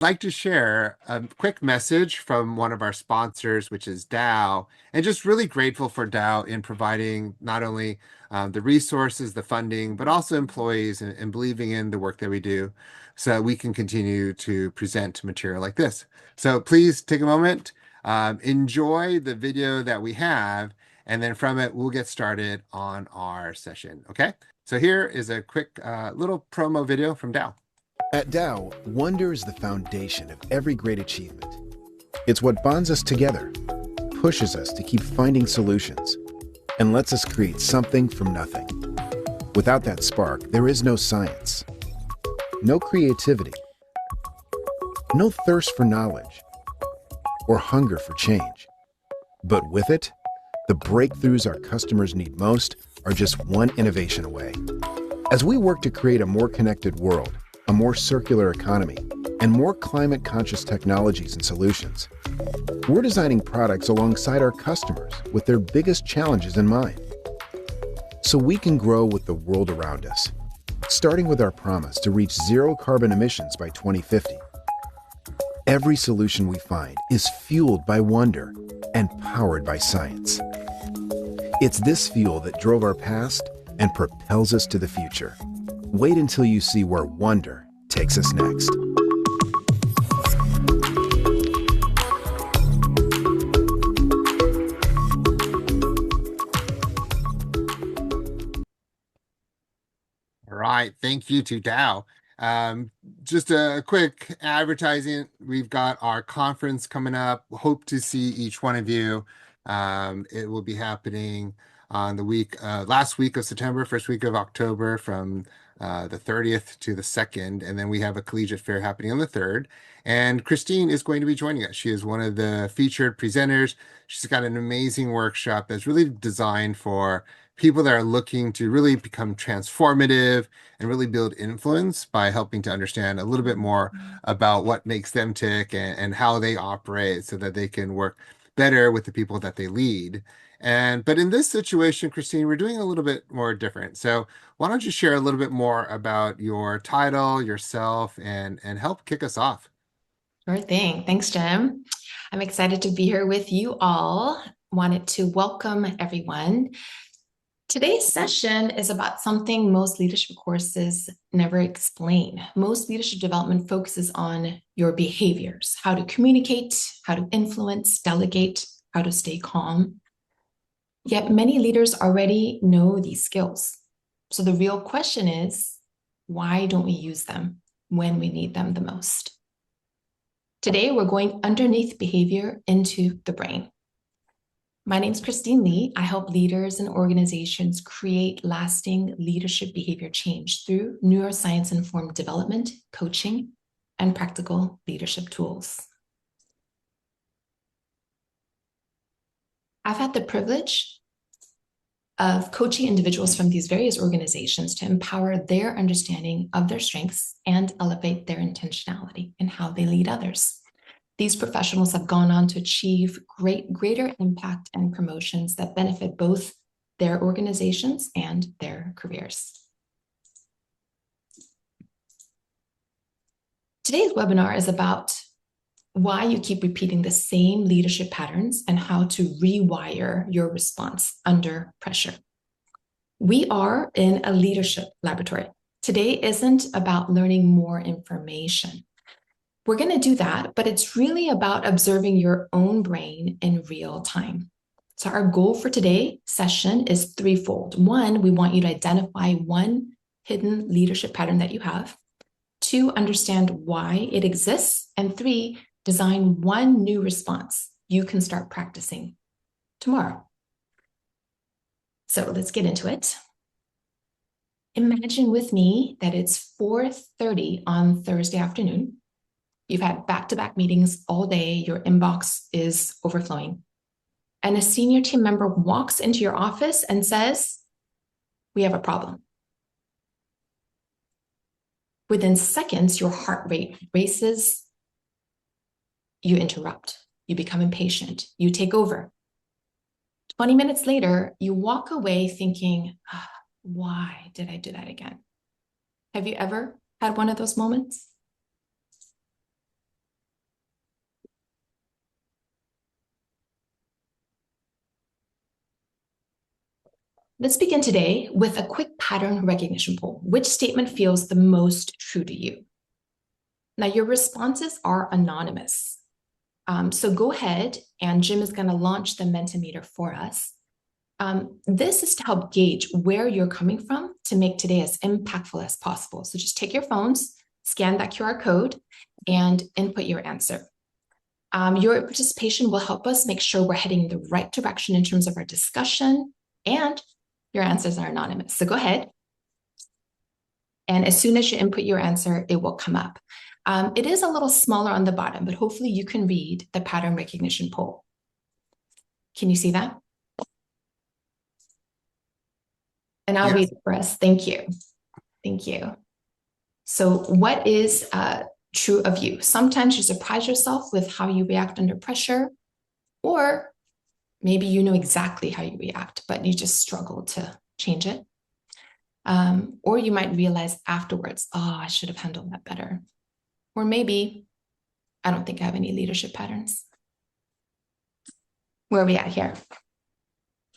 like to share a quick message from one of our sponsors, which is Dow, and just really grateful for Dow in providing not only the resources, the funding, but also employees and believing in the work that we do so that we can continue to present material like this. So please take a moment, enjoy the video that we have, and then from it, we'll get started on our session. Okay? So here is a quick little promo video from Dow. At Dow, wonder is the foundation of every great achievement. It's what bonds us together, pushes us to keep finding solutions, and lets us create something from nothing. Without that spark, there is no science, no creativity, no thirst for knowledge, or hunger for change. But with it, the breakthroughs our customers need most are just one innovation away. As we work to create a more connected world, a more circular economy, and more climate-conscious technologies and solutions, we're designing products alongside our customers with their biggest challenges in mind, so we can grow with the world around us, starting with our promise to reach zero carbon emissions by 2050. Every solution we find is fueled by wonder and powered by science. It's this fuel that drove our past and propels us to the future. Wait until you see where wonder takes us next. All right, thank you to Dow. Just a quick advertising. We've got our conference coming up. Hope to see each one of you. It will be happening on the last week of September, first week of October, from the 30th to the 2nd. And then we have a collegiate fair happening on the 3rd. And Christine is going to be joining us. She is one of the featured presenters. She's got an amazing workshop that's really designed for people that are looking to really become transformative and really build influence by helping to understand a little bit more about what makes them tick and how they operate so that they can work better with the people that they lead. But in this situation, Christine, we're doing a little bit more different. So why don't you share a little bit more about your title, yourself, and help kick us off? Sure thing. Thanks, Jim. I'm excited to be here with you all. Wanted to welcome everyone. Today's session is about something most leadership courses never explain. Most leadership development focuses on your behaviors, how to communicate, how to influence, delegate, how to stay calm. Yet many leaders already know these skills. So the real question is, why don't we use them when we need them the most? Today, we're going underneath behavior into the brain. My name is Christine Lee. I help leaders and organizations create lasting leadership behavior change through neuroscience-informed development, coaching, and practical leadership tools. I've had the privilege of coaching individuals from these various organizations to empower their understanding of their strengths and elevate their intentionality in how they lead others. These professionals have gone on to achieve greater impact and promotions that benefit both their organizations and their careers. Today's webinar is about why you keep repeating the same leadership patterns and how to rewire your response under pressure. We are in a leadership laboratory. Today isn't about learning more information. We're going to do that, but it's really about observing your own brain in real time. So our goal for today's session is threefold. One, we want you to identify one hidden leadership pattern that you have. Two, understand why it exists. And three, design one new response you can start practicing tomorrow. So let's get into it. Imagine with me that it's 4:30 on Thursday afternoon. You've had back-to-back meetings all day. Your inbox is overflowing. And a senior team member walks into your office and says, "We have a problem." Within seconds, your heart rate races. You interrupt. You become impatient. You take over. 20 minutes later, you walk away thinking, why did I do that again? Have you ever had one of those moments? let's begin today with a quick pattern recognition poll. Which statement feels the most true to you? Now, your responses are anonymous. So go ahead, and Jim is going to launch the Mentimeter for us. This is to help gauge where you're coming from to make today as impactful as possible. So just take your phones, scan that QR code, and input your answer. Your participation will help us make sure we're heading in the right direction in terms of our discussion, and your answers are anonymous. So go ahead. And as soon as you input your answer, it will come up. It is a little smaller on the bottom, but hopefully you can read the pattern recognition poll. Can you see that? And I'll read it for us. Thank you. Thank you. So what is true of you? Sometimes you surprise yourself with how you react under pressure, or maybe you know exactly how you react, but you just struggle to change it. Or you might realize afterwards, oh, I should have handled that better. Or maybe, I don't think I have any leadership patterns. Where are we at here?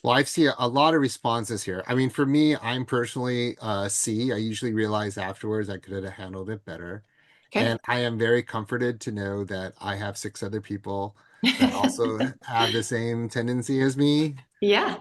Well, I see a lot of responses here. I mean, for me, I'm personally C. I usually realize afterwards I could have handled it better. Okay. And I am very comforted to know that I have six other people that also have the same tendency as me. Yeah,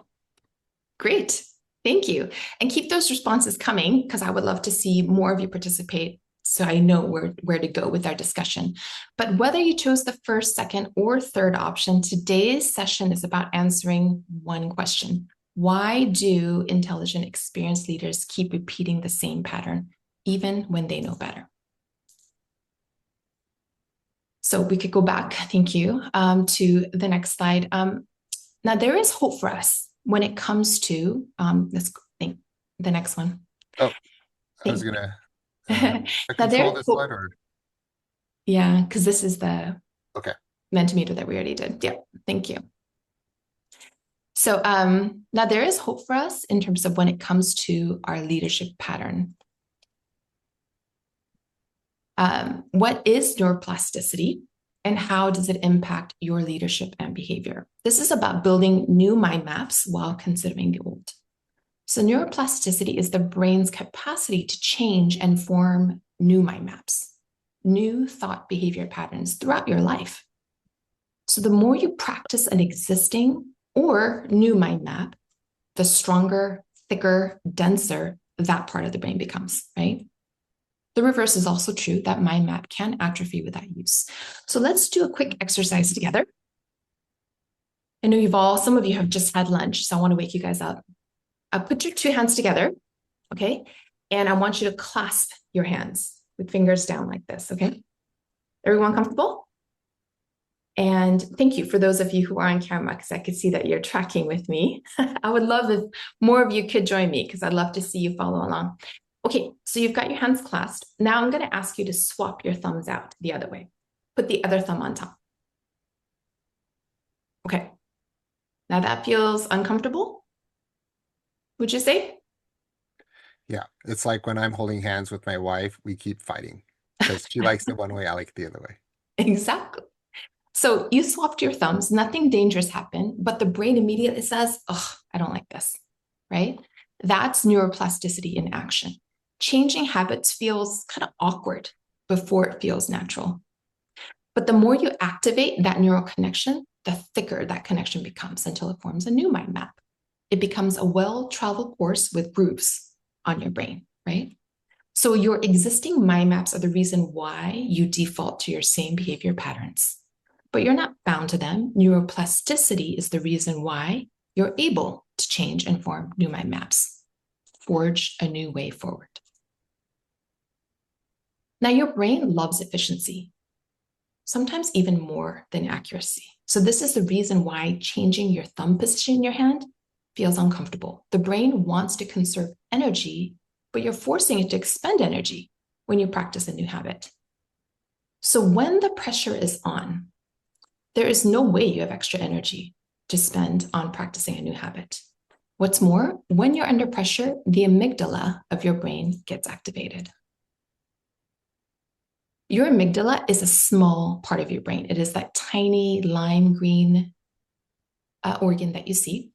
great. Thank you. And keep those responses coming, because I would love to see more of you participate so I know where to go with our discussion. But whether you chose the first, second, or third option, today's session is about answering one question. Why do intelligent, experienced leaders keep repeating the same pattern, even when they know better? So we could go back, thank you, to the next slide. Now, there is hope for us when it comes to, let's think the next one. Oh, I was going to Now control there, this slide or? yeah, because this is the Okay. Mentimeter that we already did. Yeah, thank you. So now there is hope for us in terms of when it comes to our leadership pattern. What is neuroplasticity, and how does it impact your leadership and behavior? This is about building new mind maps while considering the old. So neuroplasticity is the brain's capacity to change and form new mind maps, new thought behavior patterns throughout your life. So the more you practice an existing or new mind map, the stronger, thicker, denser that part of the brain becomes, right? The reverse is also true, that mind map can atrophy without use. So let's do a quick exercise together. I know some of you have just had lunch, so I want to wake you guys up. Put your two hands together, okay? And I want you to clasp your hands with fingers down like this, okay? Everyone comfortable? And thank you for those of you who are on camera, because I could see that you're tracking with me. I would love if more of you could join me, because I'd love to see you follow along. Okay, so you've got your hands clasped. Now I'm going to ask you to swap your thumbs out the other way. Put the other thumb on top. Okay. Now that feels uncomfortable, would you say? Yeah, it's like when I'm holding hands with my wife, we keep fighting because she likes it one way, I like it the other way. Exactly. So you swapped your thumbs, nothing dangerous happened, but the brain immediately says, oh, I don't like this, right? That's neuroplasticity in action. Changing habits feels kind of awkward before it feels natural. But the more you activate that neural connection, the thicker that connection becomes until it forms a new mind map. It becomes a well-traveled course with grooves on your brain, right? So your existing mind maps are the reason why you default to your same behavior patterns, but you're not bound to them. Neuroplasticity is the reason why you're able to change and form new mind maps, forge a new way forward. Now, your brain loves efficiency, sometimes even more than accuracy. So this is the reason why changing your thumb position in your hand feels uncomfortable. The brain wants to conserve energy, but you're forcing it to expend energy when you practice a new habit. So when the pressure is on, there is no way you have extra energy to spend on practicing a new habit. What's more, when you're under pressure, the amygdala of your brain gets activated. Your amygdala is a small part of your brain. It is that tiny lime green organ that you see.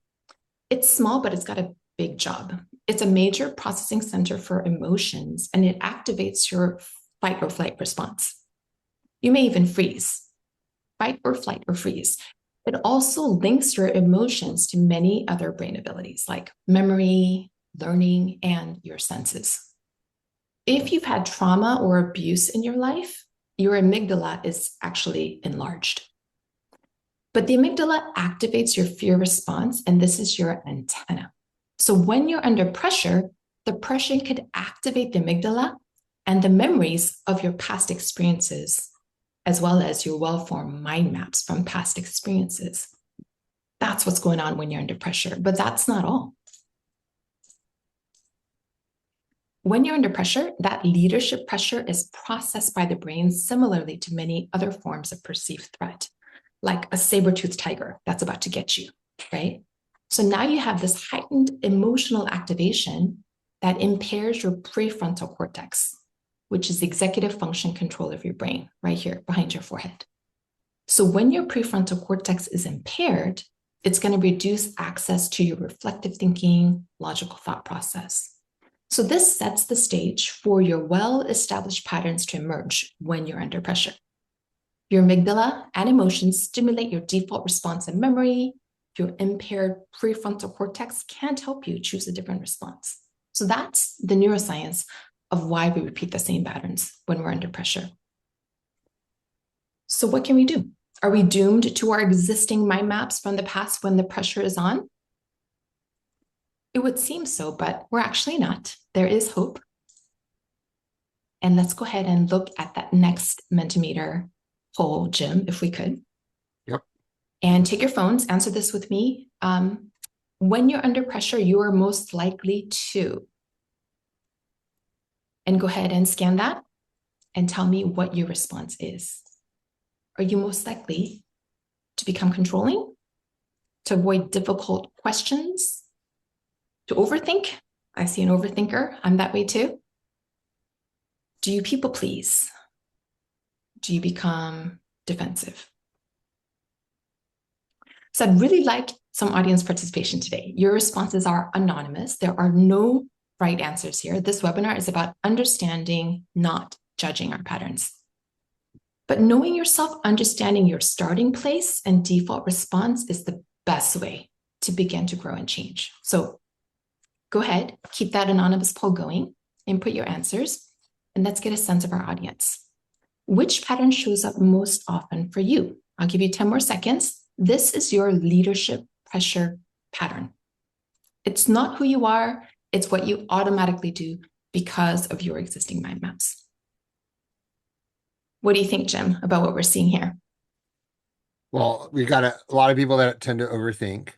It's small, but it's got a big job. It's a major processing center for emotions, and it activates your fight or flight response. You may even freeze, fight or flight or freeze. It also links your emotions to many other brain abilities like memory, learning, and your senses. If you've had trauma or abuse in your life, your amygdala is actually enlarged. But the amygdala activates your fear response, and this is your antenna. So when you're under pressure, the pressure could activate the amygdala and the memories of your past experiences, as well as your well-formed mind maps from past experiences. That's what's going on when you're under pressure, but that's not all. When you're under pressure, that leadership pressure is processed by the brain similarly to many other forms of perceived threat, like a saber-toothed tiger that's about to get you, right? So now you have this heightened emotional activation that impairs your prefrontal cortex, which is the executive function control of your brain, right here behind your forehead. So when your prefrontal cortex is impaired, it's going to reduce access to your reflective thinking, logical thought process. So this sets the stage for your well-established patterns to emerge when you're under pressure. Your amygdala and emotions stimulate your default response and memory. Your impaired prefrontal cortex can't help you choose a different response. So that's the neuroscience of why we repeat the same patterns when we're under pressure. So what can we do? Are we doomed to our existing mind maps from the past when the pressure is on? It would seem so, but we're actually not. There is hope. And let's go ahead and look at that next Mentimeter poll, Jim, if we could. Yep. And take your phones, answer this with me. When you're under pressure, you are most likely to. And go ahead and scan that and tell me what your response is. Are you most likely to become controlling, to avoid difficult questions, to overthink? I see an overthinker. I'm that way too. Do you people please? Do you become defensive? So I'd really like some audience participation today. Your responses are anonymous. There are no right answers here. This webinar is about understanding, not judging our patterns. But knowing yourself, understanding your starting place and default response is the best way to begin to grow and change. So go ahead, keep that anonymous poll going, input your answers, and let's get a sense of our audience. Which pattern shows up most often for you? I'll give you 10 more seconds. This is your leadership pressure pattern. It's not who you are, it's what you automatically do because of your existing mind maps. What do you think, Jim, about what we're seeing here? Well, we've got a lot of people that tend to overthink.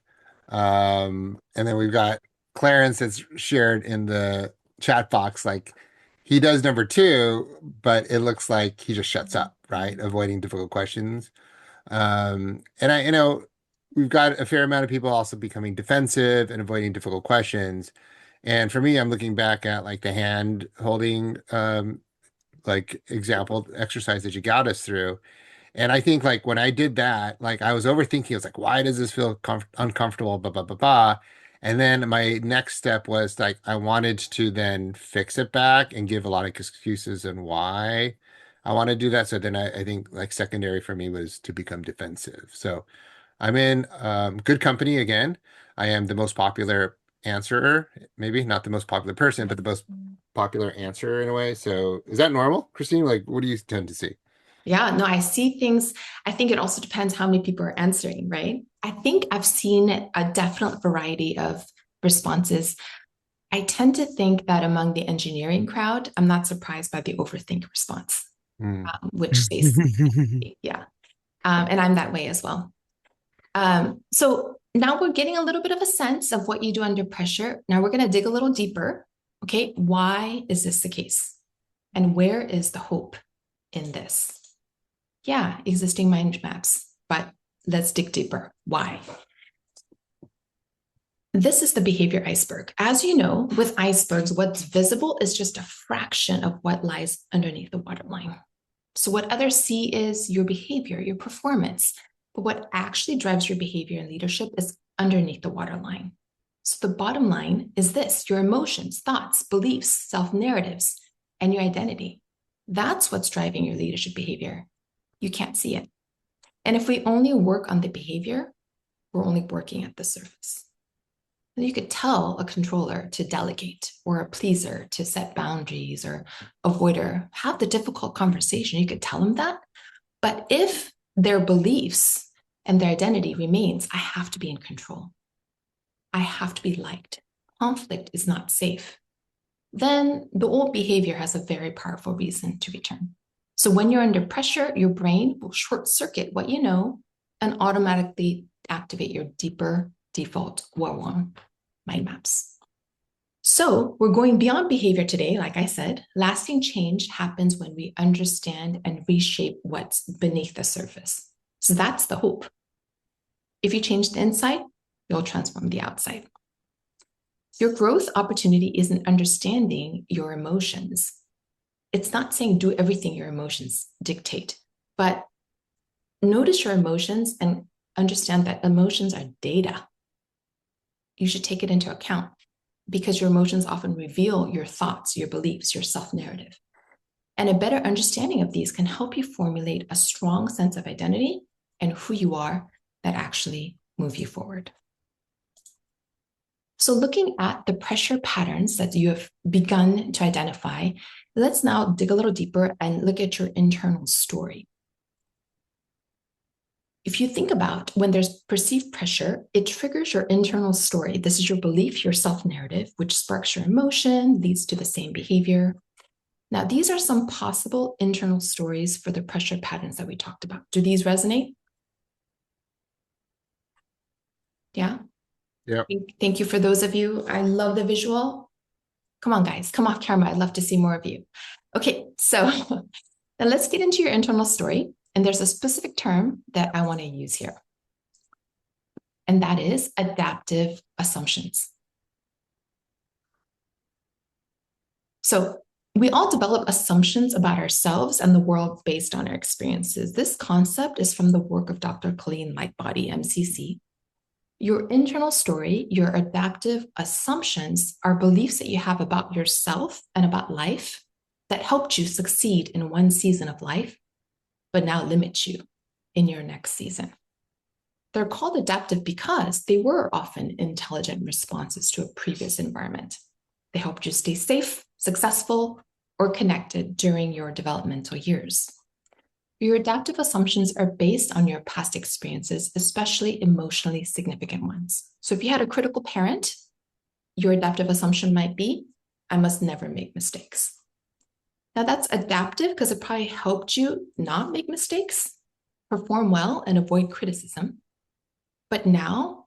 And then we've got Clarence that's shared in the chat box, like he does number two, but it looks like he just shuts up, right? Avoiding difficult questions. And we've got a fair amount of people also becoming defensive and avoiding difficult questions. And for me, I'm looking back at like the hand holding, like example exercise that you got us through. And I think like when I did that, like I was overthinking. I was like, why does this feel uncomfortable? Blah, blah, blah, blah. And then my next step was like, I wanted to then fix it back and give a lot of excuses and why I want to do that. So then I think like secondary for me was to become defensive. So I'm in good company again. I am the most popular answerer, maybe not the most popular person, but the most popular answerer in a way. So is that normal, Christine? Like, what do you tend to see? Yeah, no, I see things. I think it also depends how many people are answering, right? I think I've seen a definite variety of responses. I tend to think that among the engineering crowd, I'm not surprised by the overthink response, Hmm. which says, yeah, and I'm that way as well. So now we're getting a little bit of a sense of what you do under pressure. Now we're going to dig a little deeper. Okay, why is this the case? And where is the hope in this? Yeah, existing mind maps, but let's dig deeper. Why? This is the behavior iceberg. As you know, with icebergs, what's visible is just a fraction of what lies underneath the waterline. So what others see is your behavior, your performance, but what actually drives your behavior and leadership is underneath the waterline. So the bottom line is this: your emotions, thoughts, beliefs, self-narratives, and your identity. That's what's driving your leadership behavior. You can't see it. And if we only work on the behavior, we're only working at the surface. And you could tell a controller to delegate, or a pleaser to set boundaries, or avoider have the difficult conversation. You could tell them that. But if their beliefs and their identity remains, I have to be in control, I have to be liked, conflict is not safe, then the old behavior has a very powerful reason to return. So when you're under pressure, your brain will short circuit what you know and automatically activate your deeper default well-worn mind maps. So we're going beyond behavior today. Like I said, lasting change happens when we understand and reshape what's beneath the surface. So that's the hope. If you change the inside, you'll transform the outside. Your growth opportunity isn't understanding your emotions. It's not saying do everything your emotions dictate, but notice your emotions and understand that emotions are data. You should take it into account because your emotions often reveal your thoughts, your beliefs, your self-narrative. And a better understanding of these can help you formulate a strong sense of identity and who you are that actually move you forward. So looking at the pressure patterns that you have begun to identify, let's now dig a little deeper and look at your internal story. If you think about when there's perceived pressure, it triggers your internal story. This is your belief, your self-narrative, which sparks your emotion, leads to the same behavior. Now, these are some possible internal stories for the pressure patterns that we talked about. Do these resonate? Yeah? Yep. Thank you for those of you. I love the visual. Come on, guys, come off camera. I'd love to see more of you. Okay, so now let's get into your internal story. And there's a specific term that I want to use here. And that is adaptive assumptions. So we all develop assumptions about ourselves and the world based on our experiences. This concept is from the work of Dr. Colleen Lightbody, MCC. Your internal story, your adaptive assumptions are beliefs that you have about yourself and about life that helped you succeed in one season of life, but now limit you in your next season. They're called adaptive because they were often intelligent responses to a previous environment. They helped you stay safe, successful, or connected during your developmental years. Your adaptive assumptions are based on your past experiences, especially emotionally significant ones. So if you had a critical parent, your adaptive assumption might be, I must never make mistakes. Now that's adaptive because it probably helped you not make mistakes, perform well, and avoid criticism. But now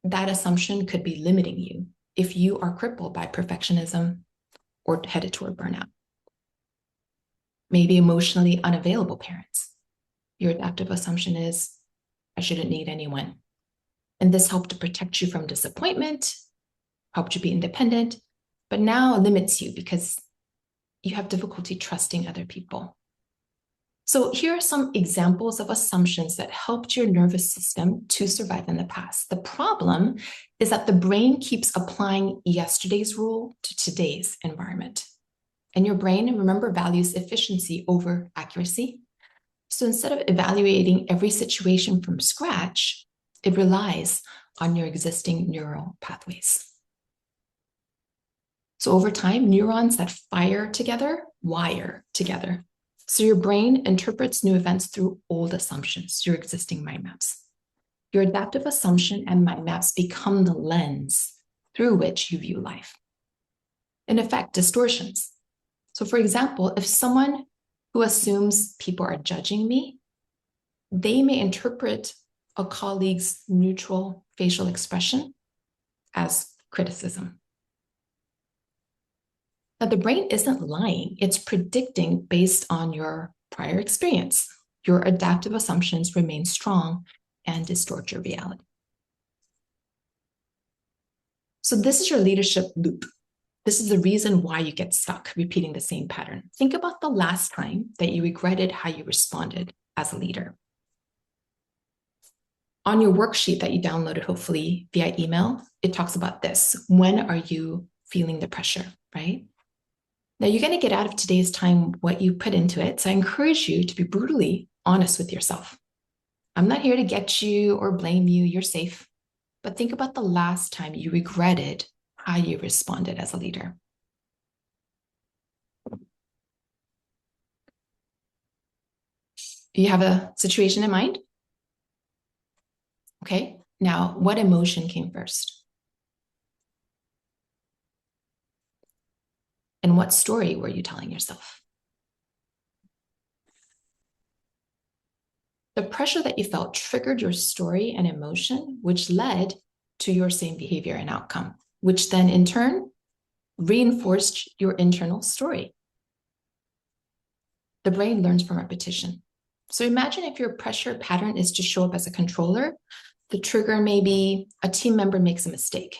that assumption could be limiting you if you are crippled by perfectionism or headed toward burnout. Maybe emotionally unavailable parents. Your adaptive assumption is, I shouldn't need anyone. And this helped to protect you from disappointment, helped you be independent, but now limits you because you have difficulty trusting other people. So here are some examples of assumptions that helped your nervous system to survive in the past. The problem is that the brain keeps applying yesterday's rule to today's environment. And your brain, remember, values efficiency over accuracy. So instead of evaluating every situation from scratch, it relies on your existing neural pathways. So over time, neurons that fire together wire together. So your brain interprets new events through old assumptions, your existing mind maps. Your adaptive assumption and mind maps become the lens through which you view life. In effect, distortions. So for example, if someone who assumes people are judging me, they may interpret a colleague's neutral facial expression as criticism. Now, the brain isn't lying. It's predicting based on your prior experience. Your adaptive assumptions remain strong and distort your reality. So this is your leadership loop. This is the reason why you get stuck repeating the same pattern. Think about the last time that you regretted how you responded as a leader. On your worksheet that you downloaded, hopefully via email, it talks about this. When are you feeling the pressure, right? Now, you're going to get out of today's time what you put into it. So I encourage you to be brutally honest with yourself. I'm not here to get you or blame you. You're safe. But think about the last time you regretted how you responded as a leader. Do you have a situation in mind? Okay. Now, what emotion came first? And what story were you telling yourself? The pressure that you felt triggered your story and emotion, which led to your same behavior and outcome, which then in turn reinforced your internal story. The brain learns from repetition. So imagine if your pressure pattern is to show up as a controller, the trigger may be a team member makes a mistake.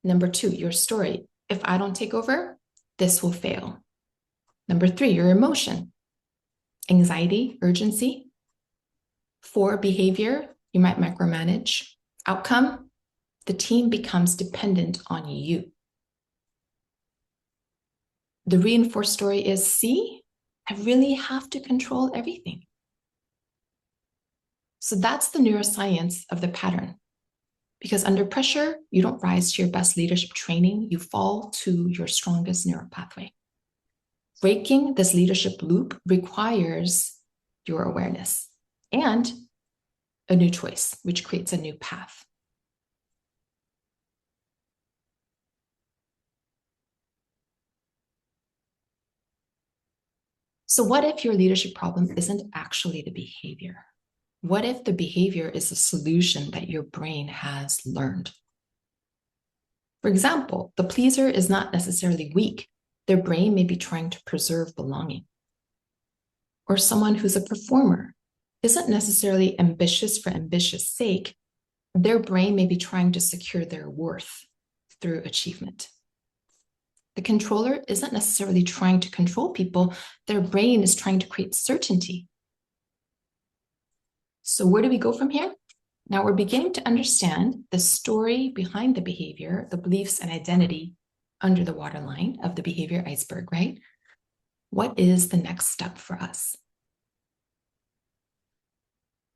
Number 2, your story. If I don't take over, this will fail. Number 3, your emotion. Anxiety, urgency. 4, behavior. You might micromanage. Outcome, the team becomes dependent on you. The reinforced story is, see, I really have to control everything. So that's the neuroscience of the pattern. Because under pressure, you don't rise to your best leadership training, you fall to your strongest neural pathway. Breaking this leadership loop requires your awareness and a new choice, which creates a new path. So what if your leadership problem isn't actually the behavior? What if the behavior is a solution that your brain has learned? For example, the pleaser is not necessarily weak. Their brain may be trying to preserve belonging. Or someone who's a performer isn't necessarily ambitious for ambitious sake. Their brain may be trying to secure their worth through achievement. The controller isn't necessarily trying to control people. Their brain is trying to create certainty. So where do we go from here? Now we're beginning to understand the story behind the behavior, the beliefs and identity under the waterline of the behavior iceberg, right? What is the next step for us?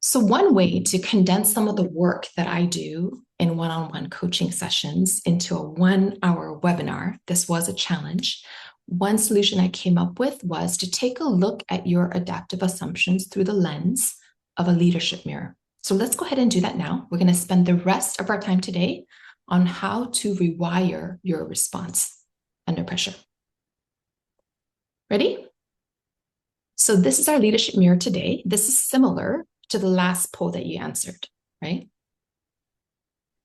So one way to condense some of the work that I do in one-on-one coaching sessions into a 1-hour webinar, this was a challenge. One solution I came up with was to take a look at your adaptive assumptions through the lens of a leadership mirror. So let's go ahead and do that now. We're going to spend the rest of our time today on how to rewire your response under pressure. Ready? So this is our leadership mirror today. This is similar to the last poll that you answered, right?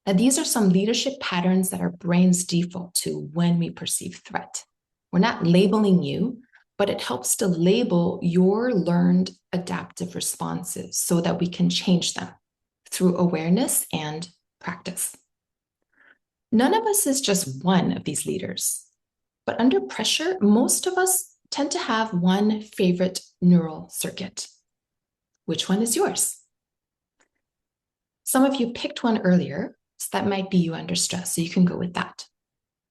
Now, these are some leadership patterns that our brains default to when we perceive threat. We're not labeling you, but it helps to label your learned adaptive responses so that we can change them through awareness and practice. None of us is just one of these leaders, but under pressure, most of us tend to have one favorite neural circuit. Which one is yours? Some of you picked one earlier, so that might be you under stress, so you can go with that.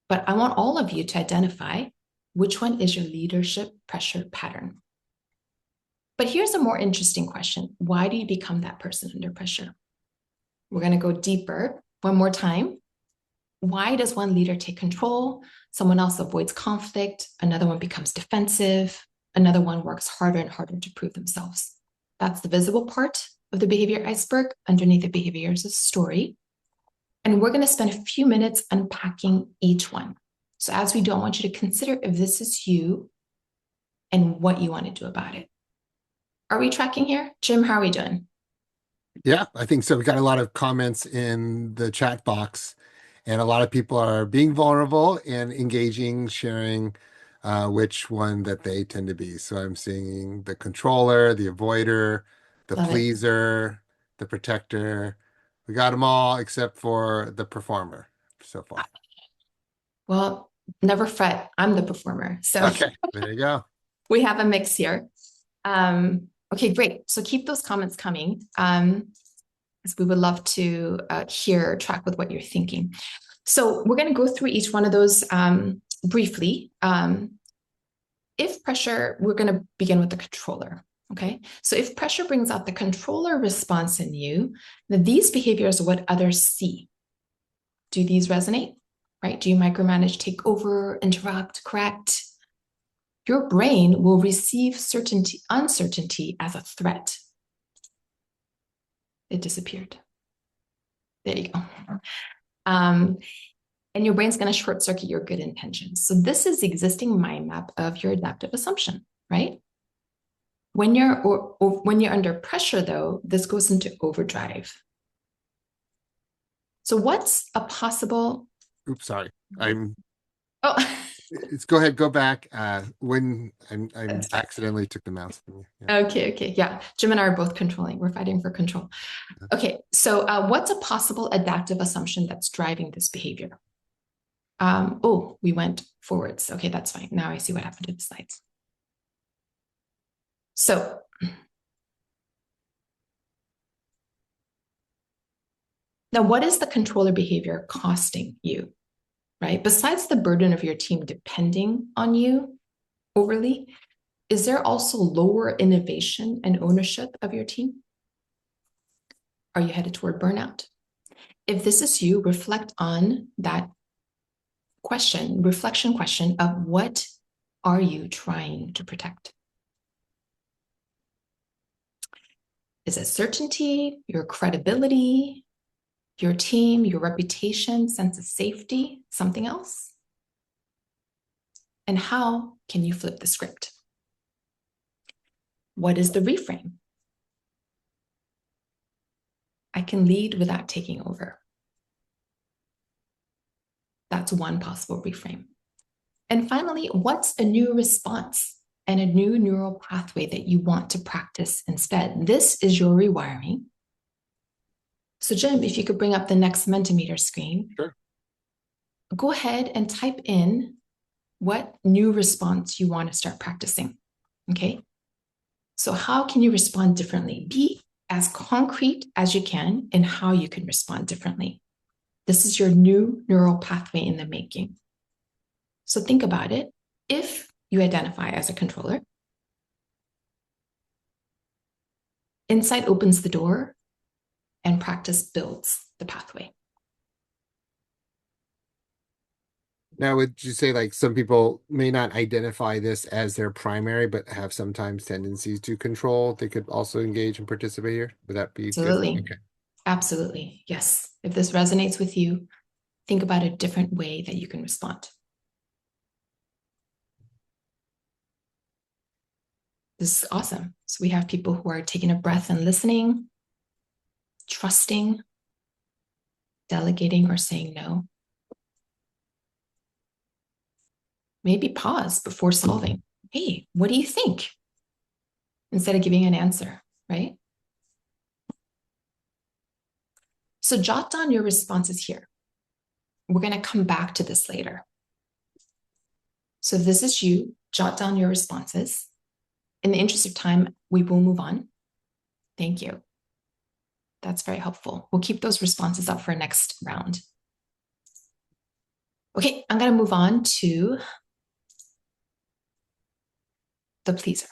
But I want all of you to identify which one is your leadership pressure pattern. But here's a more interesting question. Why do you become that person under pressure? We're going to go deeper one more time. Why does one leader take control? Someone else avoids conflict. Another one becomes defensive. Another one works harder and harder to prove themselves. That's the visible part of the behavior iceberg. Underneath the behavior is a story. And we're going to spend a few minutes unpacking each one. So as we do, I want you to consider if this is you and what you want to do about it. Are we tracking here? Jim, how are we doing? Yeah, I think so. We got a lot of comments in the chat box, and a lot of people are being vulnerable and engaging, sharing which one that they tend to be. So I'm seeing the controller, the avoider, the Love it. pleaser, the protector. We got them all except for the performer so far. Well, never fret. I'm the performer. So Okay, there you go. we have a mix here. Okay, great. So keep those comments coming. because we would love to track with what you're thinking. So we're going to go through each one of those briefly. If pressure, we're going to begin with the controller. Okay, so if pressure brings out the controller response in you, then these behaviors are what others see. Do these resonate? Right? Do you micromanage, take over, interrupt, correct? Your brain will receive uncertainty as a threat. It disappeared. There you go. And your brain's going to short circuit your good intentions. So this is the existing mind map of your adaptive assumption, right? When you're under pressure, though, this goes into overdrive. So what's a possible? Oops, sorry. Oh, Go ahead, go back. When I'm that's fine. accidentally took the mouse from you. Yeah. Okay. Yeah. Jim and I are both controlling. We're fighting for control. Okay. So what's a possible adaptive assumption that's driving this behavior? We went forwards. Okay, that's fine. Now I see what happened to the slides. So now what is the controller behavior costing you, right? Besides the burden of your team depending on you overly, is there also lower innovation and ownership of your team? Are you headed toward burnout? If this is you, reflect on that reflection question of what are you trying to protect? Is it certainty, your credibility, your team, your reputation, sense of safety, something else? And how can you flip the script? What is the reframe? I can lead without taking over. That's one possible reframe. And finally, what's a new response and a new neural pathway that you want to practice instead? This is your rewiring. So Jim, if you could bring up the next Mentimeter screen. Sure. Go ahead and type in what new response you want to start practicing, okay? So how can you respond differently? Be as concrete as you can in how you can respond differently. This is your new neural pathway in the making. So think about it. If you identify as a controller, insight opens the door and practice builds the pathway. Now, would you say like some people may not identify this as their primary, but have sometimes tendencies to control? They could also engage and participate here. Would that be good? Absolutely. Okay. Absolutely. Yes. If this resonates with you, think about a different way that you can respond. This is awesome. So we have people who are taking a breath and listening, trusting, delegating, or saying no. Maybe pause before solving. Hey, what do you think? Instead of giving an answer, right? So jot down your responses here. We're going to come back to this later. So if this is you, jot down your responses. In the interest of time, we will move on. Thank you. That's very helpful. We'll keep those responses up for next round. Okay, I'm going to move on to the pleaser.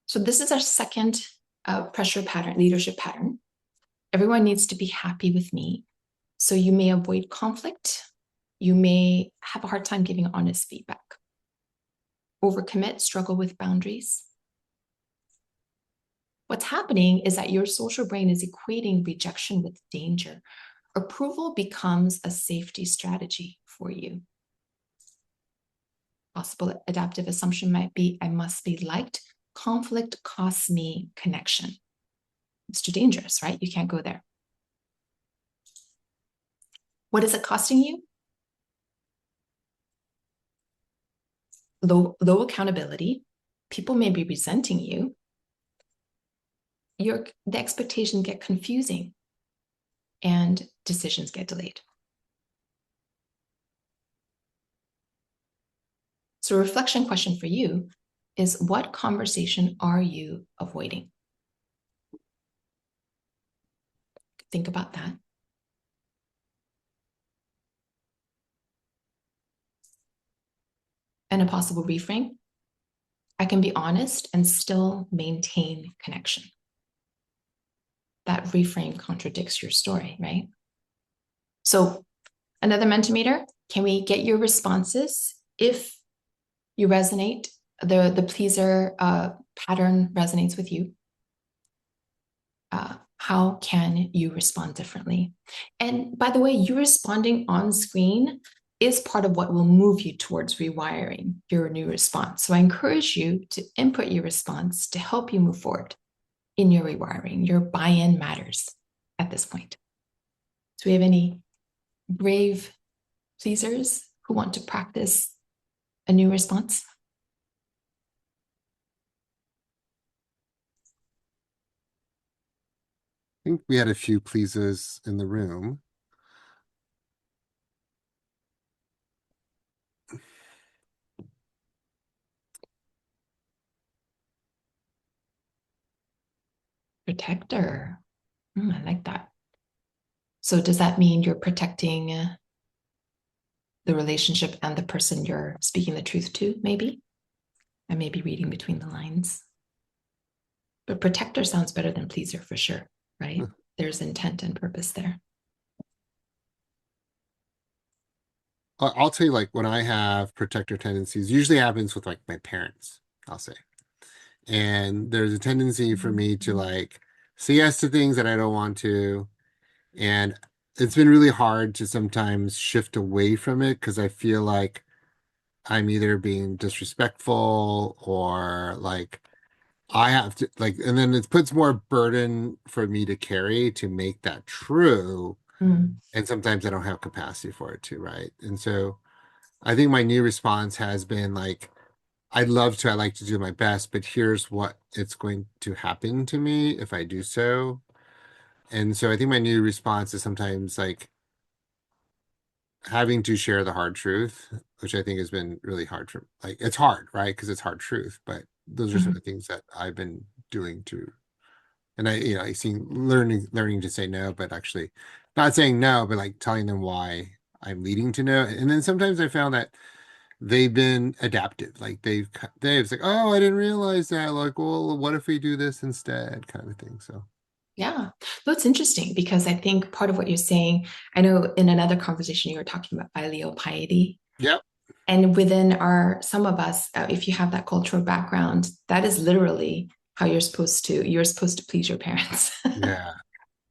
So this is our second pressure pattern, leadership pattern. Everyone needs to be happy with me. So you may avoid conflict. You may have a hard time giving honest feedback. Overcommit, struggle with boundaries. What's happening is that your social brain is equating rejection with danger. Approval becomes a safety strategy for you. Possible adaptive assumption might be, I must be liked. Conflict costs me connection. It's too dangerous, right? You can't go there. What is it costing you? Low accountability. People may be resenting you. The expectations get confusing and decisions get delayed. So a reflection question for you, is what conversation are you avoiding? Think about that. And a possible reframe, I can be honest and still maintain connection. That reframe contradicts your story, right? So another Mentimeter, can we get your responses if you resonate, the pleaser pattern resonates with you? How can you respond differently? And by the way, you responding on screen is part of what will move you towards rewiring your new response. So I encourage you to input your response to help you move forward in your rewiring. Your buy-in matters at this point. Do we have any brave pleasers who want to practice a new response? I think we had a few pleases in the room. Protector. I like that. So does that mean you're protecting the relationship and the person you're speaking the truth to, maybe? I may be reading between the lines. But protector sounds better than pleaser for sure, right? There's intent and purpose there. I'll tell you, like when I have protector tendencies, usually happens with like my parents, I'll say. And there's a tendency for me to like say yes to things that I don't want to. And it's been really hard to sometimes shift away from it because I feel like I'm either being disrespectful or like I have to like, and then it puts more burden for me to carry to make that true. Mm. And sometimes I don't have capacity for it too, right? And so I think my new response has been like, I like to do my best, but here's what it's going to happen to me if I do so. And so I think my new response is sometimes like having to share the hard truth, which I think has been really hard for like it's hard, right? Because it's hard truth, but those are some Mm-hmm. of the things that I've been doing to and I see learning to say no, but actually not saying no, but like telling them why I'm leading to no. And then sometimes I found that they've been adaptive. Like they've like, oh, I didn't realize that. Like, well, what if we do this instead, kind of thing. So Yeah. Well, it's interesting because I think part of what you're saying, I know in another conversation you were talking about filial piety. yep. And within some of us, if you have that cultural background, that is literally how you're supposed to please your parents. Yeah.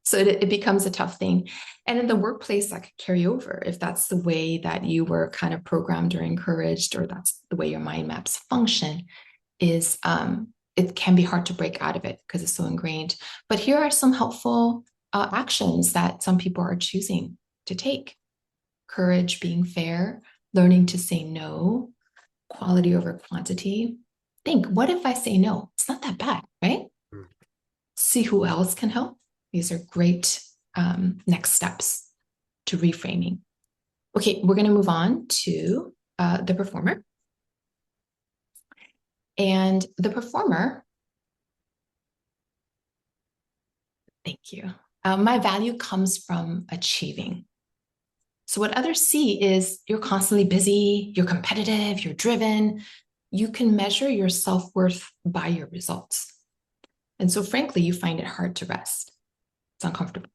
So it becomes a tough thing. And in the workplace, that could carry over if that's the way that you were kind of programmed or encouraged, or that's the way your mind maps function, is it can be hard to break out of it because it's so ingrained. But here are some helpful actions that some people are choosing to take. Courage, being fair, learning to say no, quality over quantity. Think, what if I say no? It's not that bad, right? Mm. See who else can help. These are great next steps to reframing. Okay, we're going to move on to the performer. And the performer, thank you. My value comes from achieving. So, what others see is you're constantly busy, you're competitive, you're driven. You can measure your self worth by your results. And so, frankly, you find it hard to rest. It's uncomfortable.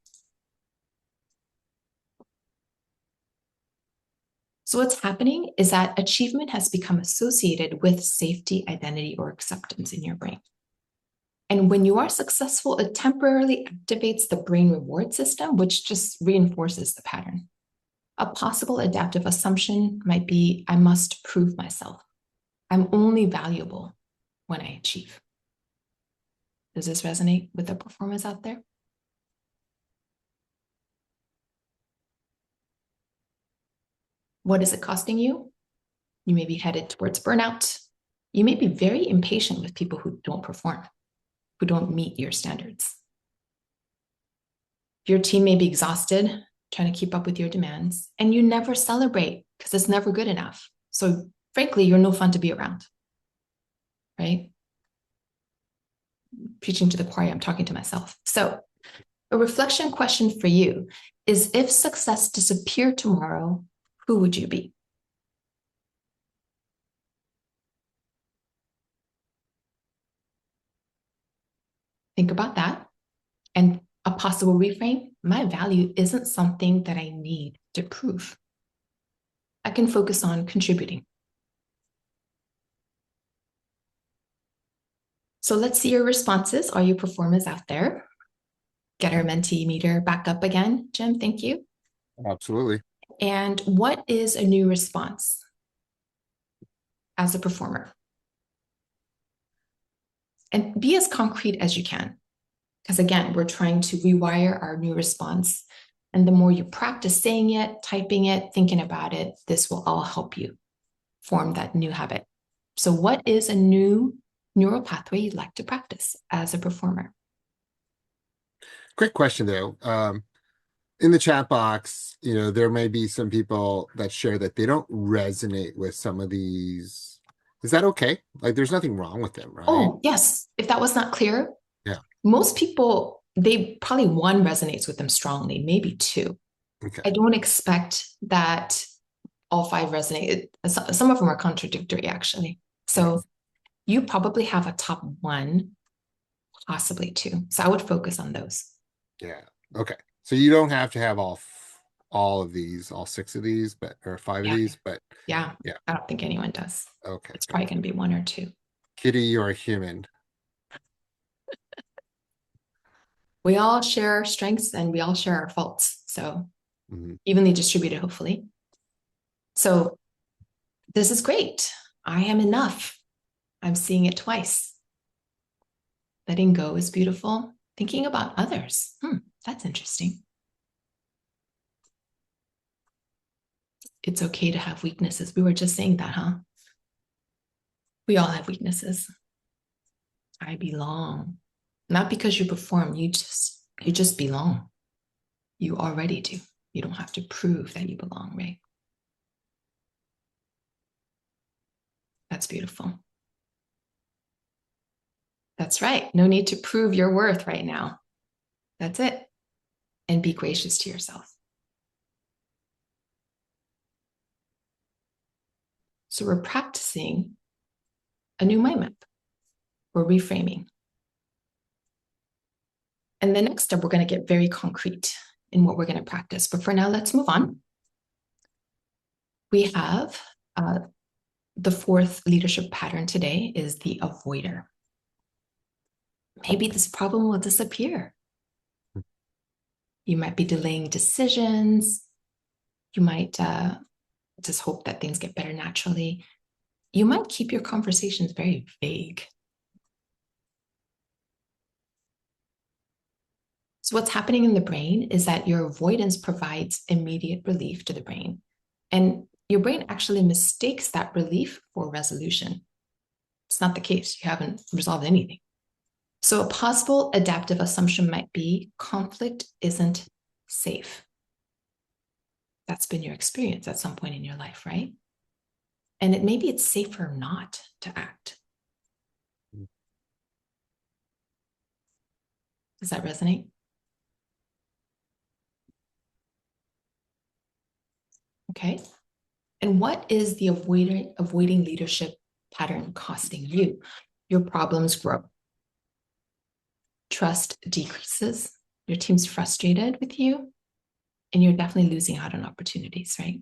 So, what's happening is that achievement has become associated with safety, identity, or acceptance in your brain. And when you are successful, it temporarily activates the brain reward system, which just reinforces the pattern. A possible adaptive assumption might be I must prove myself. I'm only valuable when I achieve. Does this resonate with the performers out there? What is it costing you? You may be headed towards burnout. You may be very impatient with people who don't perform, who don't meet your standards. Your team may be exhausted trying to keep up with your demands, and you never celebrate because it's never good enough. So, frankly, you're no fun to be around. right? Preaching to the choir, I'm talking to myself. So, a reflection question for you is, if success disappeared tomorrow, who would you be? Think about that. And a possible reframe: my value isn't something that I need to prove. I can focus on contributing. So let's see your responses. All you performers out there. Get our mentee meter back up again. Jim, thank you. Absolutely. And what is a new response as a performer? And be as concrete as you can. Because again, we're trying to rewire our new response. And the more you practice saying it, typing it, thinking about it, this will all help you form that new habit. So, what is a new neural pathway you'd like to practice as a performer? Quick question though. In the chat box, there may be some people that share that they don't resonate with some of these. Is that okay? Like, there's nothing wrong with them, right? Oh, yes. If that was not clear, Yeah. most people, they probably one resonates with them strongly, maybe two. Okay. I don't expect that all five resonate. Some of them are contradictory, actually. Yeah. So you probably have a top one, possibly two. So I would focus on those. Yeah. Okay. So you don't have to have all of these, all six of these, or five of Yeah. these, but Yeah. yeah. I don't think anyone does. Okay. It's Good. probably going to be one or two. Kitty, you're a human. We all share our strengths and we all share our faults. So Mhm. evenly distributed, hopefully. So this is great. I am enough. I'm seeing it twice. Letting go is beautiful. Thinking about others. That's interesting. It's okay to have weaknesses. We were just saying that, huh? We all have weaknesses. I belong. Not because you perform, you just belong. You already do. You don't have to prove that you belong, right? That's beautiful. That's right. No need to prove your worth right now. That's it. And be gracious to yourself. So we're practicing a new mind map. We're reframing. And the next step, we're going to get very concrete in what we're going to practice. But for now, let's move on. We have the fourth leadership pattern today is the avoider. Maybe this problem will disappear. You might be delaying decisions. You might just hope that things get better naturally. You might keep your conversations very vague. So, what's happening in the brain is that your avoidance provides immediate relief to the brain. And your brain actually mistakes that relief for resolution. It's not the case. You haven't resolved anything. So, a possible adaptive assumption might be conflict isn't safe. That's been your experience at some point in your life, right? And maybe it's safer not to act. Does that resonate? Okay. And what is the avoiding leadership pattern costing you? Your problems grow. Trust decreases. Your team's frustrated with you. And you're definitely losing out on opportunities, right?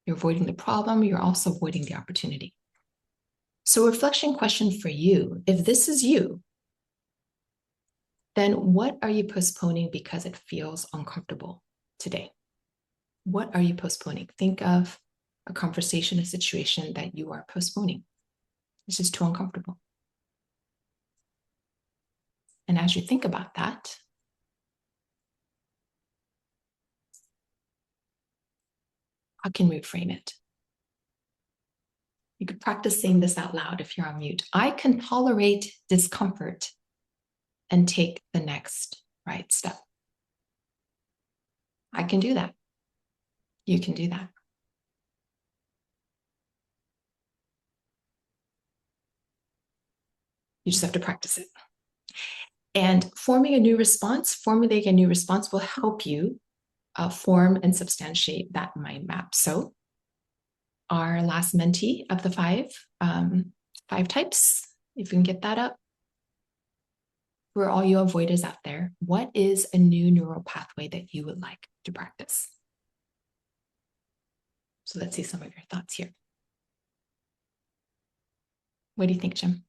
You're avoiding the problem. You're also avoiding the opportunity. So, reflection question for you: if this is you, then what are you postponing because it feels uncomfortable today? What are you postponing? Think of a conversation, a situation that you are postponing. It's just too uncomfortable. And as you think about that, how can we frame it? You could practice saying this out loud if you're on mute. I can tolerate discomfort and take the next right step. I can do that. You can do that. You just have to practice it. And formulating a new response will help you form and substantiate that mind map. So our last mentee of the five types, if you can get that up, for all you avoiders out there, what is a new neural pathway that you would like to practice? So let's see some of your thoughts here. What do you think, Jim?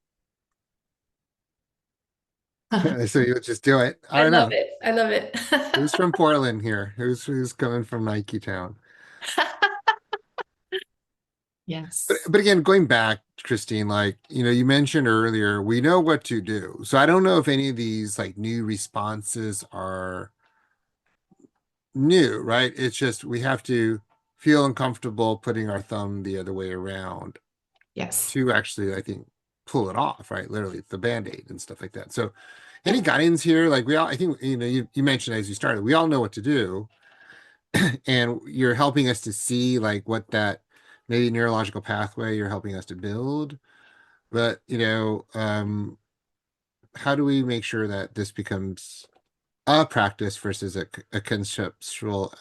So you would just do it. I I don't love know. it. I love it. Who's from Portland here? Who's coming from Nike Town? Yes. But again, going back, Christine, like, you mentioned earlier, we know what to do. So I don't know if any of these like new responses are new, right? It's just we have to feel uncomfortable putting our thumb the other way around Yes. to actually, I think, pull it off, right? Literally, the band-aid and stuff like that. So any Yep. guidance here? Like we all, I think, you mentioned as you started, we all know what to do, and you're helping us to see like what that maybe neurological pathway you're helping us to build. But, how do we make sure that this becomes a practice versus a conceptual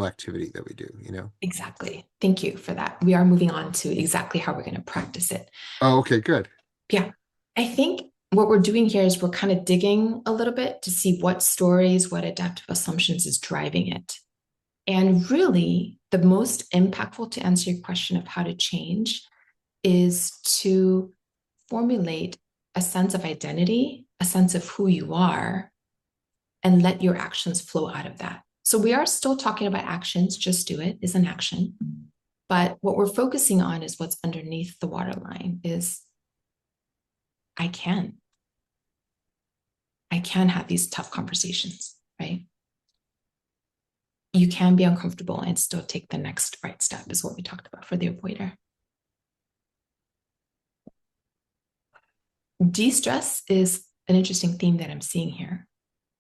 activity that we do? Exactly. Thank you for that. We are moving on to exactly how we're going to practice it. Oh, okay, good. Yeah. I think what we're doing here is we're kind of digging a little bit to see what stories, what adaptive assumptions is driving it. And really, the most impactful to answer your question of how to change is to formulate a sense of identity, a sense of who you are, and let your actions flow out of that. So we are still talking about actions, just do it is an action. But what we're focusing on is what's underneath the waterline is I can. I can have these tough conversations, right? You can be uncomfortable and still take the next right step, is what we talked about for the avoider. De-stress is an interesting theme that I'm seeing here.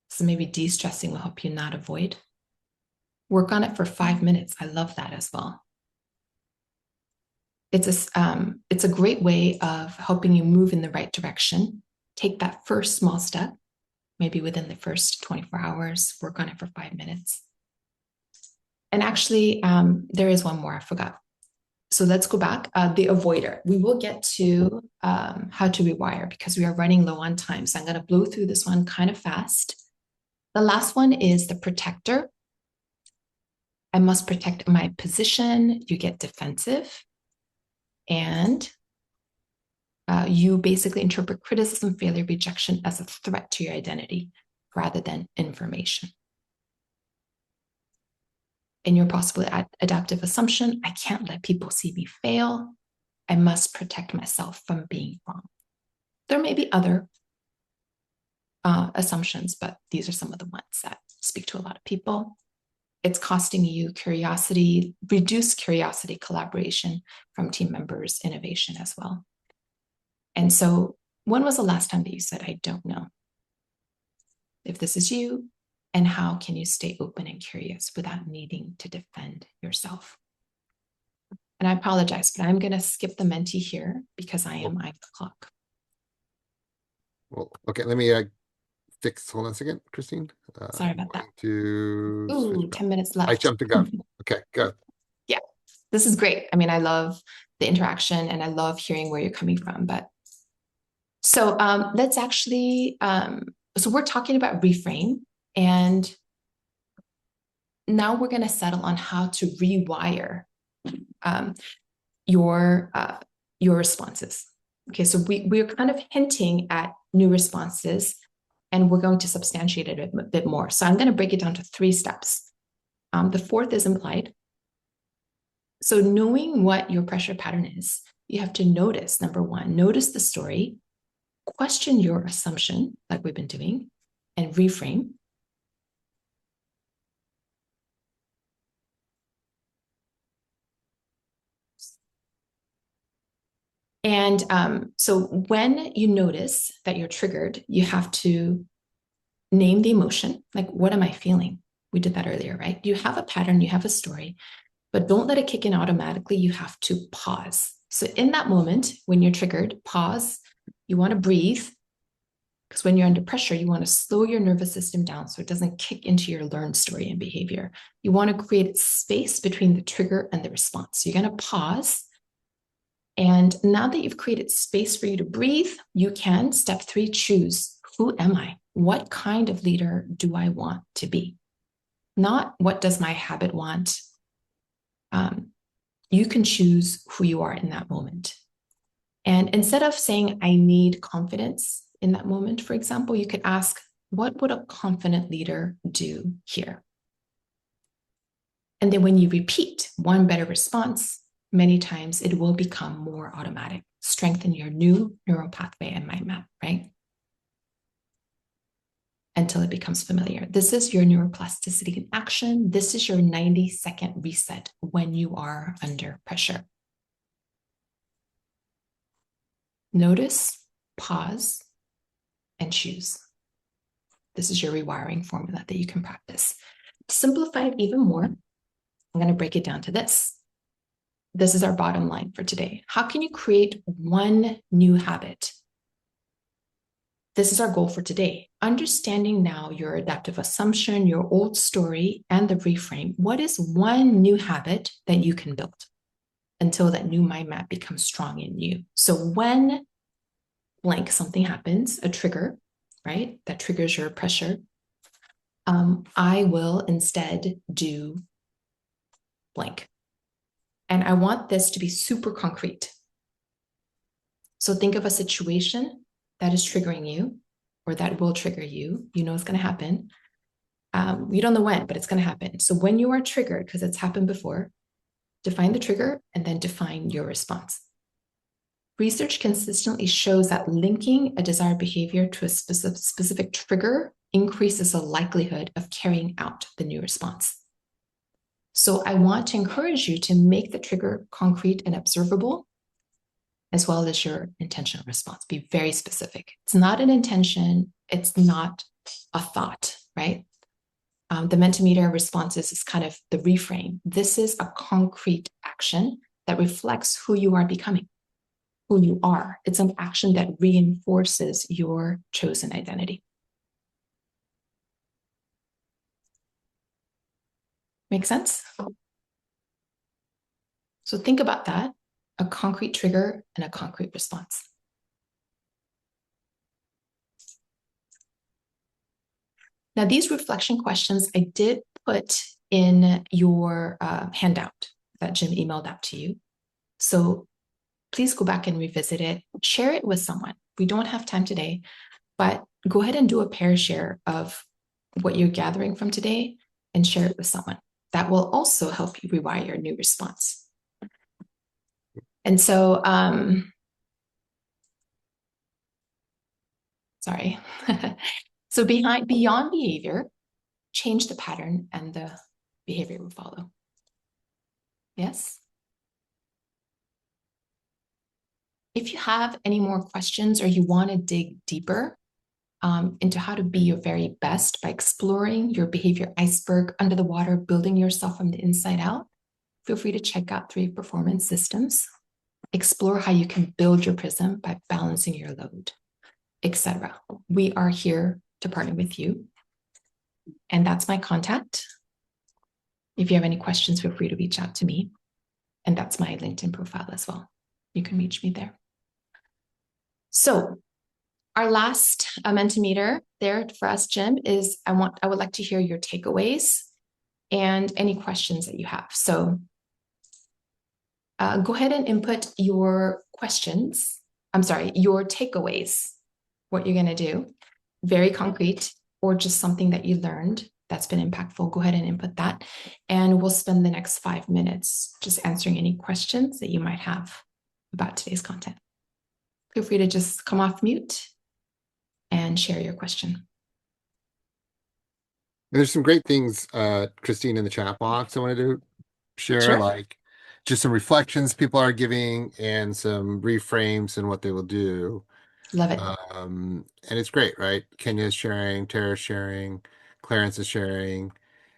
So maybe de-stressing will help you not avoid. Work on it for 5 minutes. I love that as well. It's a great way of helping you move in the right direction. Take that first small step, maybe within the first 24 hours, work on it for 5 minutes. And actually, there is one more I forgot. So let's go back. The avoider. We will get to how to rewire because we are running low on time. So I'm going to blow through this one kind of fast. The last one is the protector. I must protect my position. You get defensive. And you basically interpret criticism, failure, rejection as a threat to your identity rather than information. In your possible adaptive assumption, I can't let people see me fail. I must protect myself from being wrong. There may be other assumptions, but these are some of the ones that speak to a lot of people. It's costing you curiosity, reduced curiosity, collaboration from team members, innovation as well. And so, when was the last time that you said, I don't know? If this is you, and how can you stay open and curious without needing to defend yourself? And I apologize, but I'm going to skip the mentee here because I am eyeing the clock. Well, okay, let me hold on a second, Christine. Sorry I'm about that. going to switch Ooh, back. 10 minutes I left. jumped the gun. Okay, go. Yeah, this is great. I mean, I love the interaction and I love hearing where you're coming from. But so let's actually, so we're talking about reframe, and now we're going to settle on how to rewire um, your responses. Okay, so we're kind of hinting at new responses, and we're going to substantiate it a bit more. So I'm going to break it down to 3 steps. The fourth is implied. So knowing what your pressure pattern is, you have to notice, number one, notice the story, question your assumption, like we've been doing, and reframe. And so when you notice that you're triggered, you have to name the emotion. Like, what am I feeling? We did that earlier, right? You have a pattern, you have a story, but don't let it kick in automatically. You have to pause. So in that moment, when you're triggered, pause, You want to breathe because when you're under pressure, you want to slow your nervous system down so it doesn't kick into your learned story and behavior. You want to create space between the trigger and the response. So you're going to pause. And now that you've created space for you to breathe, you can, step 3, choose, who am I? What kind of leader do I want to be? Not what does my habit want? You can choose who you are in that moment. And instead of saying, I need confidence in that moment, for example, you could ask, what would a confident leader do here? And then when you repeat one better response, many times it will become more automatic, strengthen your new neural pathway and mind map, right? Until it becomes familiar. This is your neuroplasticity in action. This is your 90-second reset when you are under pressure. Notice, pause, and choose. This is your rewiring formula that you can practice. To simplify it even more, I'm going to break it down to this. This is our bottom line for today. How can you create one new habit? This is our goal for today. Understanding now your adaptive assumption, your old story, and the reframe. What is one new habit that you can build until that new mind map becomes strong in you? So when blank something happens, a trigger, right? That triggers your pressure. I will instead do blank. And I want this to be super concrete. So think of a situation that is triggering you or that will trigger you. You know it's going to happen. You don't know when, but it's going to happen. So when you are triggered, because it's happened before, define the trigger and then define your response. Research consistently shows that linking a desired behavior to a specific trigger increases the likelihood of carrying out the new response. So I want to encourage you to make the trigger concrete and observable, as well as your intentional response. Be very specific. It's not an intention. It's not a thought, right? The Mentimeter responses is kind of the reframe. This is a concrete action that reflects who you are becoming, who you are. It's an action that reinforces your chosen identity. Make sense? So think about that, a concrete trigger and a concrete response. Now, these reflection questions I did put in your handout that Jim emailed out to you. So please go back and revisit it. Share it with someone. We don't have time today, but go ahead and do a pair share of what you're gathering from today and share it with someone. That will also help you rewire your new response. And so, sorry. So beyond behavior, change the pattern and the behavior will follow. Yes? If you have any more questions or you want to dig deeper into how to be your very best by exploring your behavior iceberg under the water, building yourself from the inside out, feel free to check out 3 Performance Systems. Explore how you can build your prism by balancing your load, etc. We are here to partner with you. And that's my contact. If you have any questions, feel free to reach out to me. And that's my LinkedIn profile as well. You can reach me there. So our last Mentimeter there for us, Jim, is I would like to hear your takeaways and any questions that you have. So go ahead and input your questions. I'm sorry, your takeaways, what you're going to do, very concrete, or just something that you learned that's been impactful. Go ahead and input that. And we'll spend the next 5 minutes just answering any questions that you might have about today's content. Feel free to just come off mute and share your question. There's some great things, Christine, in the chat box I wanted to share, Sure. like just some reflections people are giving and some reframes and what they will do. Love it. And it's great, right? Kenya's sharing, Tara's sharing, Clarence is sharing,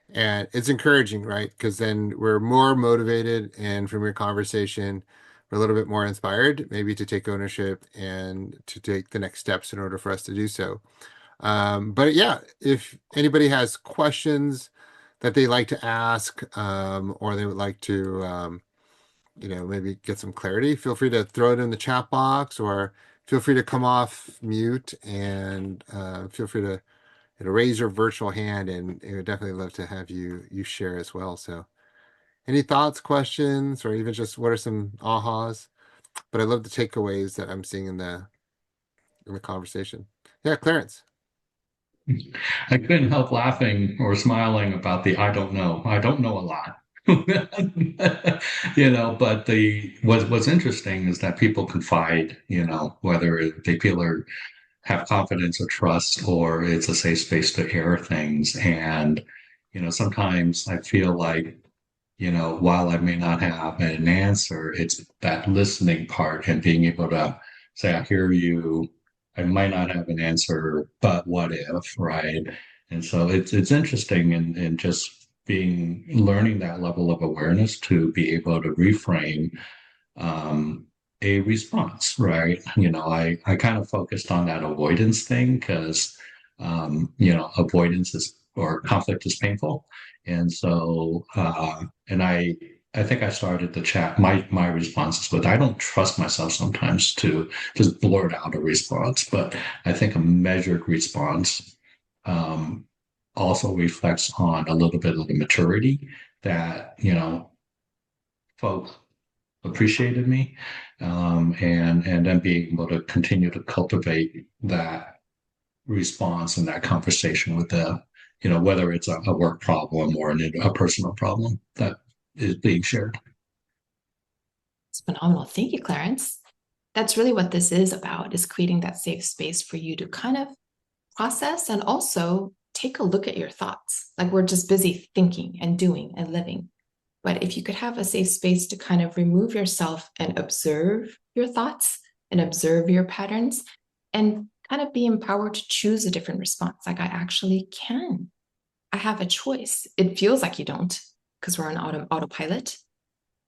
and it's encouraging, right? Because then we're more motivated, and from your conversation, we're a little bit more inspired, maybe to take ownership and to take the next steps in order for us to do so. But yeah, if anybody has questions that they like to ask, or they would like to, maybe get some clarity, feel free to throw it in the chat box, or feel free to come off mute and feel free to raise your virtual hand, and we would definitely love to have you share as well. So, any thoughts, questions, or even just what are some ahas? But I love the takeaways that I'm seeing in the conversation. Yeah, Clarence. I couldn't help laughing or smiling about the I don't know. I don't know a lot. But what's interesting is that people confide, whether they feel or have confidence or trust, or it's a safe space to air things. And, sometimes I feel like, while I may not have an answer, it's that listening part and being able to say, I hear you. I might not have an answer, but what if, right? And so it's interesting and just learning that level of awareness to be able to reframe um, a response, right? I kind of focused on that avoidance thing because, avoidance is or conflict is painful. And so, and I think I started the chat, my responses with, I don't trust myself sometimes to just blurt out a response, but I think a measured response also reflects on a little bit of the maturity that, folks appreciated me, and then being able to continue to cultivate that response and that conversation with whether it's a work problem or a personal problem that is being shared. It's phenomenal. Thank you, Clarence. That's really what this is about, is creating that safe space for you to kind of process and also take a look at your thoughts. Like, we're just busy thinking and doing and living. But if you could have a safe space to kind of remove yourself and observe your thoughts and observe your patterns and kind of be empowered to choose a different response. Like, I actually can. I have a choice. It feels like you don't, because we're on autopilot.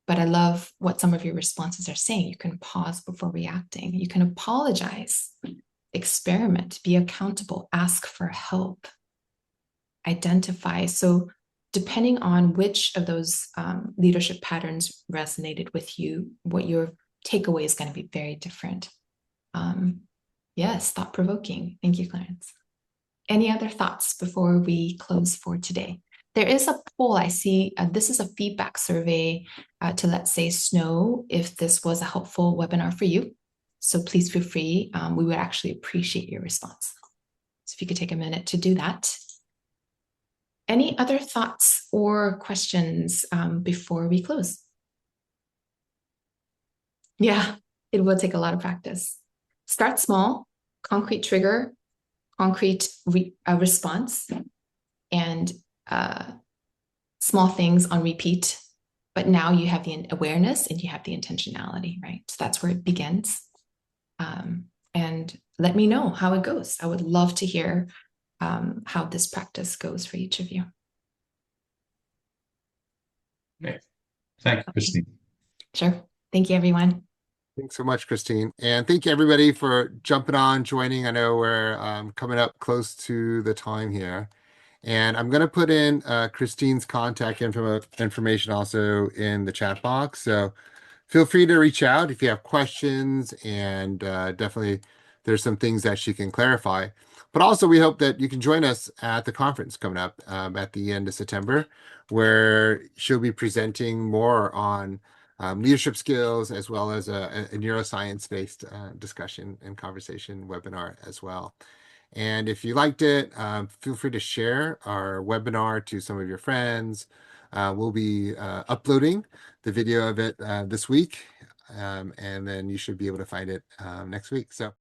But I love what some of your responses are saying. You can pause before reacting. You can apologize, experiment, be accountable, ask for help, identify. So depending on which of those leadership patterns resonated with you, what your takeaway is going to be very different. Yes, thought-provoking. Thank you, Clarence. Any other thoughts before we close for today? There is a poll I see. This is a feedback survey to, let's say, Snow, if this was a helpful webinar for you. So please feel free. We would actually appreciate your response. So if you could take a minute to do that. Any other thoughts or questions before we close? Yeah, it will take a lot of practice. Start small, concrete trigger, concrete response, and small things on repeat. But now you have the awareness and you have the intentionality, right? So that's where it begins. And let me know how it goes. I would love to hear how this practice goes for each of you. Okay. Thank you, Christine. Sure. Thank you, everyone. Thanks so much, Christine. And thank you, everybody, for jumping on, joining. I know we're coming up close to the time here. And I'm going to put in Christine's contact information also in the chat box. So feel free to reach out if you have questions, and definitely there's some things that she can clarify. But also, we hope that you can join us at the conference coming up at the end of September, where she'll be presenting more on leadership skills, as well as a neuroscience-based discussion and conversation webinar as well. And if you liked it, feel free to share our webinar to some of your friends. We'll be uploading the video of it this week, and then you should be able to find it next week. So